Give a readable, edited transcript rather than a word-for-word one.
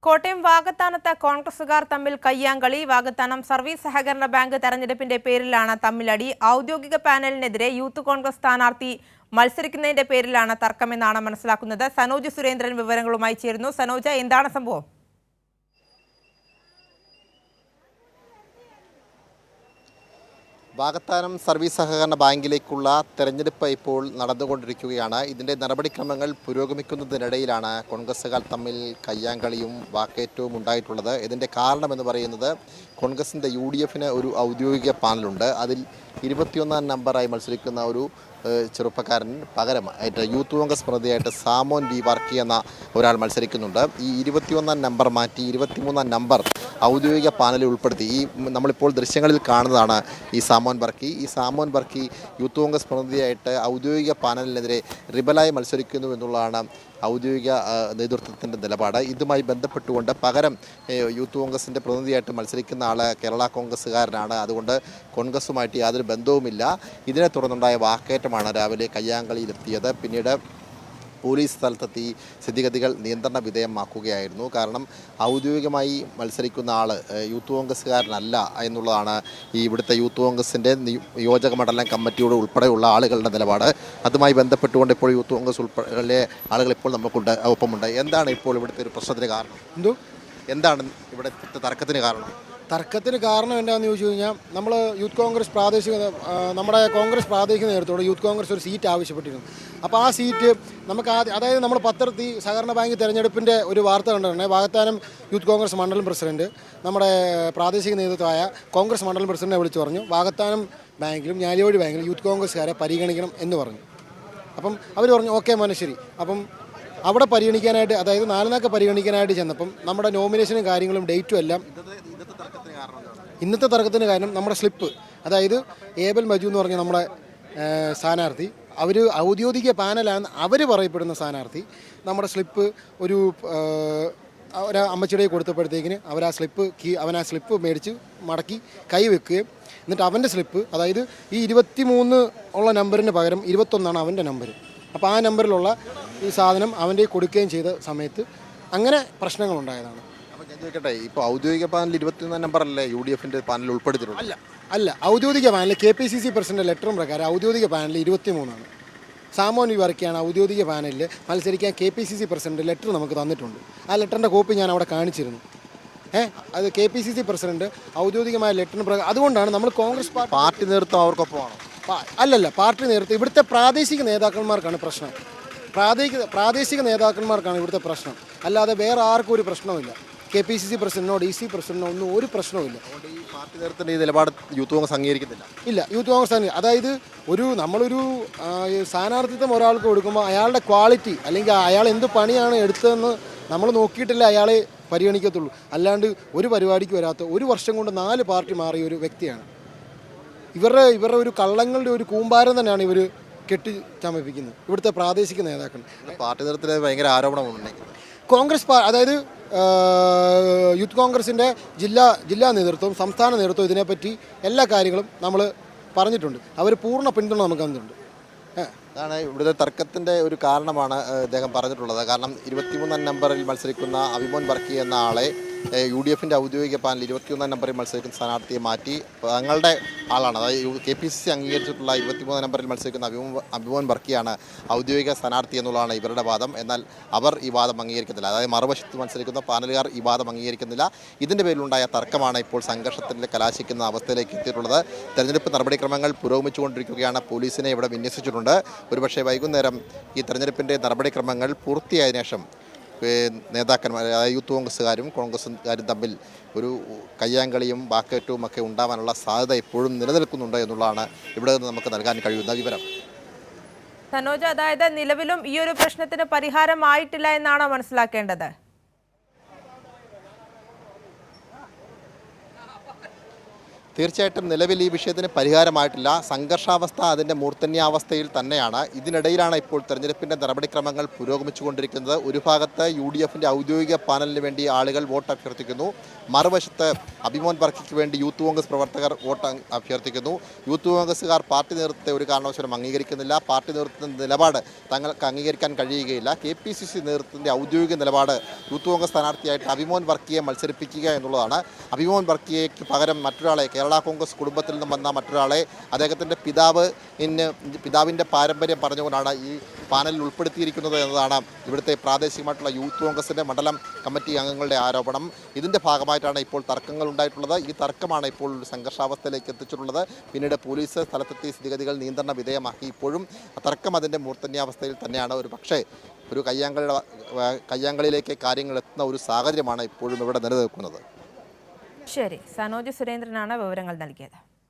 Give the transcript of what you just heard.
കോട്ടയം വാകത്താനത്ത് കോൺഗ്രസുകാർ തമ്മിൽ കയ്യാങ്കളി. വാകത്താനം സർവീസ് സഹകരണ ബാങ്ക് തെരഞ്ഞെടുപ്പിന്റെ പേരിലാണ് തമ്മിലടി. ഔദ്യോഗിക പാനലിനെതിരെ യൂത്ത് കോൺഗ്രസ് സ്ഥാനാർത്ഥി മത്സരിക്കുന്നതിന്റെ പേരിലാണ് തർക്കമെന്നാണ് മനസ്സിലാക്കുന്നത്. സനോജ് സുരേന്ദ്രൻ വിവരങ്ങളുമായി ചേരുന്നു. സനോജ, എന്താണ് സംഭവം? വാകത്താനം സർവീസ് സഹകരണ ബാങ്കിലേക്കുള്ള തെരഞ്ഞെടുപ്പ് ഇപ്പോൾ നടന്നുകൊണ്ടിരിക്കുകയാണ്. ഇതിൻ്റെ നടപടിക്രമങ്ങൾ പുരോഗമിക്കുന്നതിനിടയിലാണ് കോൺഗ്രസുകാർ തമ്മിൽ കയ്യാങ്കളിയും വാക്കേറ്റവും ഉണ്ടായിട്ടുള്ളത്. ഇതിൻ്റെ കാരണമെന്ന് പറയുന്നത് കോൺഗ്രസിൻ്റെ UDFന് ഒരു ഔദ്യോഗിക പാനലുണ്ട്. അതിൽ 21ാം നമ്പറായി മത്സരിക്കുന്ന ഒരു ചെറുപ്പക്കാരൻ പകരമായിട്ട് യൂത്ത് കോൺഗ്രസ് പ്രതിയായിട്ട് സാമോൻ വി വർക്കി എന്ന ഒരാൾ മത്സരിക്കുന്നുണ്ട്. ഈ 21ാം നമ്പർ മാറ്റി 23ാം നമ്പർ ഔദ്യോഗിക പാനലിൽ ഉൾപ്പെടുത്തി. നമ്മളിപ്പോൾ ദൃശ്യങ്ങളിൽ കാണുന്നതാണ് ഈ സാമോൻ വർക്കി യൂത്ത് കോൺഗ്രസ് പ്രതിനിധിയായിട്ട് ഔദ്യോഗിക പാനലിനെതിരെ റിബലായി മത്സരിക്കുന്നു എന്നുള്ളതാണ് ഔദ്യോഗിക നേതൃത്വത്തിൻ്റെ നിലപാട്. ഇതുമായി ബന്ധപ്പെട്ടുകൊണ്ട് പകരം യൂത്ത് കോൺഗ്രസിൻ്റെ പ്രതിനിധിയായിട്ട് മത്സരിക്കുന്ന ആൾ കേരള കോൺഗ്രസ്സുകാരനാണ്. അതുകൊണ്ട് കോൺഗ്രസുമായിട്ട് യാതൊരു ബന്ധവുമില്ല. ഇതിനെ തുടർന്നുണ്ടായ വാക്കേറ്റമാണ് രാവിലെ കയ്യാങ്കളിയിലെത്തിയത്. പിന്നീട് പോലീസ് സ്ഥലത്തെത്തി സ്ഥിതിഗതികൾ നിയന്ത്രണ വിധേയമാക്കുകയായിരുന്നു. കാരണം ഔദ്യോഗികമായി മത്സരിക്കുന്ന ആൾ യൂത്ത് കോൺഗ്രസ്സുകാരനല്ല എന്നുള്ളതാണ് ഇവിടുത്തെ യൂത്ത് കോൺഗ്രസിൻ്റെ നിയോജക മണ്ഡലം കമ്മിറ്റിയോട് ഉൾപ്പെടെയുള്ള ആളുകളുടെ നിലപാട്. അതുമായി ബന്ധപ്പെട്ടുകൊണ്ട് ഇപ്പോൾ യൂത്ത് കോൺഗ്രസ് ഉൾപ്പെടെ ആളുകൾ ഇപ്പോൾ നമുക്കുണ്ട്, ഒപ്പമുണ്ട്. എന്താണ് ഇപ്പോൾ ഇവിടുത്തെ ഒരു പ്രശ്നത്തിന് കാരണം? എന്താണ് ഇവിടുത്തെ തർക്കത്തിന് കാരണം? തർക്കത്തിന് കാരണം എന്താണെന്ന് ചോദിച്ചു കഴിഞ്ഞാൽ, നമ്മൾ യൂത്ത് കോൺഗ്രസ് നമ്മുടെ കോൺഗ്രസ് പ്രാദേശിക നേതൃത്വത്തോട് യൂത്ത് കോൺഗ്രസ് ഒരു സീറ്റ് ആവശ്യപ്പെട്ടിരുന്നു. അപ്പോൾ ആ സീറ്റ് നമുക്ക് അതായത് നമ്മൾ പത്രത്തിൽ സഹകരണ ബാങ്ക് തെരഞ്ഞെടുപ്പിൻ്റെ ഒരു വാർത്ത കണ്ടിട്ടുണ്ട്. വാകത്താനം യൂത്ത് കോൺഗ്രസ് മണ്ഡലം പ്രസിഡന്റ് നമ്മുടെ പ്രാദേശിക നേതൃത്വമായ കോൺഗ്രസ് മണ്ഡലം പ്രസിഡന്റിനെ വിളിച്ചു പറഞ്ഞു, വാകത്താനം ബാങ്കിലും ഞാലിയോടി ബാങ്കിലും യൂത്ത് കോൺഗ്രസ്സുകാരെ പരിഗണിക്കണം എന്ന് പറഞ്ഞു. അപ്പം അവർ പറഞ്ഞു ഓക്കെ മോനെ ശരി. അപ്പം അവിടെ പരിഗണിക്കാനായിട്ട്, അതായത് നാലിനൊക്കെ പരിഗണിക്കാനായിട്ട് ചെന്നപ്പം നമ്മുടെ നോമിനേഷനും കാര്യങ്ങളും ഡേറ്റും എല്ലാം ഇന്നത്തെ തർക്കത്തിന് കാരണം നമ്മുടെ സ്ലിപ്പ്, അതായത് ഏബൽ മജു എന്ന് പറഞ്ഞ നമ്മുടെ സ്ഥാനാർത്ഥി, അവർ ഔദ്യോഗിക പാനലാണ് അവർ പറയപ്പെടുന്ന സ്ഥാനാർത്ഥി. നമ്മുടെ സ്ലിപ്പ് ഒരു അമ്മച്ചിയുടെ കൊടുത്തപ്പോഴത്തേക്കിന് അവൻ ആ സ്ലിപ്പ് മേടിച്ച് മടക്കി കൈ വെക്കുകയും എന്നിട്ട് അവൻ്റെ സ്ലിപ്പ്, അതായത് ഈ 23 ഉള്ള നമ്പറിന് പകരം 21 അവൻ്റെ നമ്പർ. അപ്പോൾ ആ നമ്പറിലുള്ള ഈ സാധനം അവൻ്റെ കൊടുക്കുകയും ചെയ്ത സമയത്ത് അങ്ങനെ പ്രശ്നങ്ങളുണ്ടായതാണ്. ചോദിക്കട്ടെ, ഇപ്പോൾ ഔദ്യോഗിക പാനൽ 21 നമ്പറല്ലേ UDFൻ്റെ പാനൽ ഉൾപ്പെടുത്തിയിട്ടുള്ളത്? അല്ല ഔദ്യോഗിക പാനൽ KPCC പ്രസിഡന്റ് ലെറ്ററും പ്രകാരം ഔദ്യോഗിക പാനൽ 23 സാമോൻ വി വർക്കിയാണ് ഔദ്യോഗിക പാനലിൽ മത്സരിക്കാൻ KPCC പ്രസിഡന്റ് ലെറ്റർ നമുക്ക് തന്നിട്ടുണ്ട്. ആ ലെറ്ററിൻ്റെ കോപ്പി ഞാൻ അവിടെ കാണിച്ചിരുന്നു. അത് KPCC പ്രസിഡന്റ് ഔദ്യോഗികമായ ലെറ്ററിന് പ്രകാരം. അതുകൊണ്ടാണ് നമ്മൾ കോൺഗ്രസ് പാർട്ടി നേതൃത്വം അവർക്കൊപ്പമാണോ? അല്ലല്ല, പാർട്ടി നേതൃത്വം ഇവിടുത്തെ പ്രാദേശിക നേതാക്കന്മാർക്കാണ് പ്രശ്നം. പ്രാദേശിക നേതാക്കന്മാർക്കാണ് ഇവിടുത്തെ പ്രശ്നം, അല്ലാതെ വേറെ ആർക്കും ഒരു പ്രശ്നവുമില്ല. KPCC പ്രസിഡന്റിനോ DC പ്രസിഡന്റിനോ ഒന്നും ഒരു പ്രശ്നവുമില്ല. ഈ പാർട്ടി നേതൃത്വത്തിൻ്റെ ഈ നിലപാട് യൂത്ത് കോൺഗ്രസ് അംഗീകരിക്കുന്നില്ല. ഇല്ല, യൂത്ത് കോൺഗ്രസ് അതായത് നമ്മളൊരു സ്ഥാനാർത്ഥിത്വം ഒരാൾക്ക് കൊടുക്കുമ്പോൾ അയാളുടെ ക്വാളിറ്റി അല്ലെങ്കിൽ അയാൾ എന്ത് പണിയാണ് എടുത്തതെന്ന് നമ്മൾ നോക്കിയിട്ടില്ല അയാളെ പരിഗണിക്കത്തുള്ളൂ. അല്ലാണ്ട് ഒരു പരിപാടിക്ക് വരാത്ത, ഒരു വർഷം കൊണ്ട് 4 പാർട്ടി മാറിയ ഒരു വ്യക്തിയാണ്. ഇവരുടെ ഒരു കള്ളങ്ങളുടെ ഒരു കൂമ്പാരം തന്നെയാണ് ഇവർ കെട്ടിച്ചമപ്പിക്കുന്നത് ഇവിടുത്തെ പ്രാദേശിക നേതാക്കൾ. പാർട്ടി നേതൃത്വത്തിൽ ഭയങ്കര ആരോപണമുണ്ട്. കോൺഗ്രസ് അതായത് യൂത്ത് കോൺഗ്രസിൻ്റെ ജില്ലാ നേതൃത്വം, സംസ്ഥാന നേതൃത്വം ഇതിനെപ്പറ്റി എല്ലാ കാര്യങ്ങളും നമ്മൾ പറഞ്ഞിട്ടുണ്ട്. അവർ പൂർണ്ണ പിന്തുണ നമുക്ക് തന്നിട്ടുണ്ട്. അതാണ് ഇവിടുത്തെ തർക്കത്തിൻ്റെ ഒരു കാരണമാണ് അദ്ദേഹം പറഞ്ഞിട്ടുള്ളത്. കാരണം 23ാം നമ്പറിൽ മത്സരിക്കുന്ന അഭിമോൻ വർക്കി എന്ന ആളെ UDFൻ്റെ ഔദ്യോഗിക പാനൽ 21ാം നമ്പറിൽ മത്സരിക്കുന്ന സ്ഥാനാർത്ഥിയെ മാറ്റി തങ്ങളുടെ ആളാണ്, അതായത് KPCC അംഗീകരിച്ചിട്ടുള്ള 23ാം നമ്പറിൽ മത്സരിക്കുന്ന അഭിമോൻ വർക്കിയാണ് ഔദ്യോഗിക സ്ഥാനാർത്ഥി എന്നുള്ളതാണ് ഇവരുടെ വാദം. എന്നാൽ അവർ ഈ വാദം അംഗീകരിക്കുന്നില്ല. അതായത് മറുവശത്ത് മത്സരിക്കുന്ന പാനലുകാർ ഈ വാദം അംഗീകരിക്കുന്നില്ല. ഇതിൻ്റെ പേരിലുണ്ടായ തർക്കമാണ് ഇപ്പോൾ സംഘർഷത്തിൽ കലാശിക്കുന്ന അവസ്ഥയിലേക്ക് എത്തിയിട്ടുള്ളത്. തെരഞ്ഞെടുപ്പ് നടപടിക്രമങ്ങൾ പുരോഗമിച്ചുകൊണ്ടിരിക്കുകയാണ്. പോലീസിനെ ഇവിടെ വിന്യസിച്ചിട്ടുണ്ട്. ഒരുപക്ഷെ വൈകുന്നേരം ഈ തെരഞ്ഞെടുപ്പിൻ്റെ നടപടിക്രമങ്ങൾ പൂർത്തിയായതിനു ശേഷം നേതാക്കന്മാർ, അതായത് യൂത്ത് കോൺഗ്രസ്സുകാരും കോൺഗ്രസ്സുകാരും തമ്മിൽ ഒരു കയ്യാങ്കളിയും വാക്കേറ്റവും ഒക്കെ ഉണ്ടാവാനുള്ള സാധ്യത ഇപ്പോഴും നിലനിൽക്കുന്നുണ്ട് എന്നുള്ളതാണ് ഇവിടെ നിന്ന് നമുക്ക് നൽകാൻ കഴിയുന്ന വിവരം. സനോജ്, അതായത് നിലവിലും ഈ ഒരു പ്രശ്നത്തിന് പരിഹാരമായിട്ടില്ല എന്നാണോ മനസ്സിലാക്കേണ്ടത്? തീർച്ചയായിട്ടും നിലവിൽ ഈ വിഷയത്തിന് പരിഹാരമായിട്ടില്ല. സംഘർഷാവസ്ഥ അതിൻ്റെ മൂർധന്യാവസ്ഥയിൽ തന്നെയാണ്. ഇതിനിടയിലാണ് ഇപ്പോൾ തെരഞ്ഞെടുപ്പിൻ്റെ നടപടിക്രമങ്ങൾ പുരോഗമിച്ചുകൊണ്ടിരിക്കുന്നത്. ഒരു ഭാഗത്ത് UDFിൻ്റെ ഔദ്യോഗിക പാനലിന് വേണ്ടി ആളുകൾ വോട്ട് അഭ്യർത്ഥിക്കുന്നു. മറുവശത്ത് അഭിമോൻ വർക്കിക്ക് വേണ്ടി യൂത്ത് കോൺഗ്രസ് പ്രവർത്തകർ വോട്ട് അഭ്യർത്ഥിക്കുന്നു. യൂത്ത് കോൺഗ്രസ്സുകാർ പാർട്ടി നേതൃത്വത്തെ ഒരു കാരണവശാലും അംഗീകരിക്കുന്നില്ല. പാർട്ടി നേതൃത്വത്തിൻ്റെ നിലപാട് തങ്ങൾക്ക് അംഗീകരിക്കാൻ കഴിയുകയില്ല. KPCC നേതൃത്വത്തിൻ്റെ ഔദ്യോഗിക നിലപാട് യൂത്ത് കോൺഗ്രസ് സ്ഥാനാർത്ഥിയായിട്ട് അഭിമോൻ വർക്കിയെ മത്സരിപ്പിക്കുക എന്നുള്ളതാണ്. അഭിമോൻ വർക്കിയയ്ക്ക് പകരം മറ്റൊരാളെ, കേരള കോൺഗ്രസ് കുടുംബത്തിൽ നിന്നും വന്ന മറ്റൊരാളെ, അദ്ദേഹത്തിൻ്റെ പിതാവിൻ്റെ പാരമ്പര്യം പറഞ്ഞുകൊണ്ടാണ് ഈ പാനലിൽ ഉൾപ്പെടുത്തിയിരിക്കുന്നത് എന്നതാണ് ഇവിടുത്തെ പ്രാദേശികമായിട്ടുള്ള യൂത്ത് കോൺഗ്രസിൻ്റെ മണ്ഡലം കമ്മിറ്റി അംഗങ്ങളുടെ ആരോപണം. ഇതിൻ്റെ ഭാഗമായിട്ടാണ് ഇപ്പോൾ തർക്കങ്ങൾ ഉണ്ടായിട്ടുള്ളത്. ഈ തർക്കമാണ് ഇപ്പോൾ ഒരു സംഘർഷാവസ്ഥയിലേക്ക് എത്തിച്ചിട്ടുള്ളത്. പിന്നീട് പോലീസ് സ്ഥലത്തെത്തി സ്ഥിതിഗതികൾ നിയന്ത്രണ വിധേയമാക്കി. ഇപ്പോഴും തർക്കം അതിൻ്റെ മൂർധന്യാവസ്ഥയിൽ തന്നെയാണ്. ഒരു പക്ഷേ ഒരു കയ്യാങ്കളിയിലേക്ക് കാര്യങ്ങൾ എത്തുന്ന ഒരു സാഹചര്യമാണ് ഇപ്പോഴും ഇവിടെ നിലനിൽക്കുന്നത്. ശരി, സനോജ് സുരേന്ദ്രനാണ് വിവരങ്ങൾ നൽകിയത്.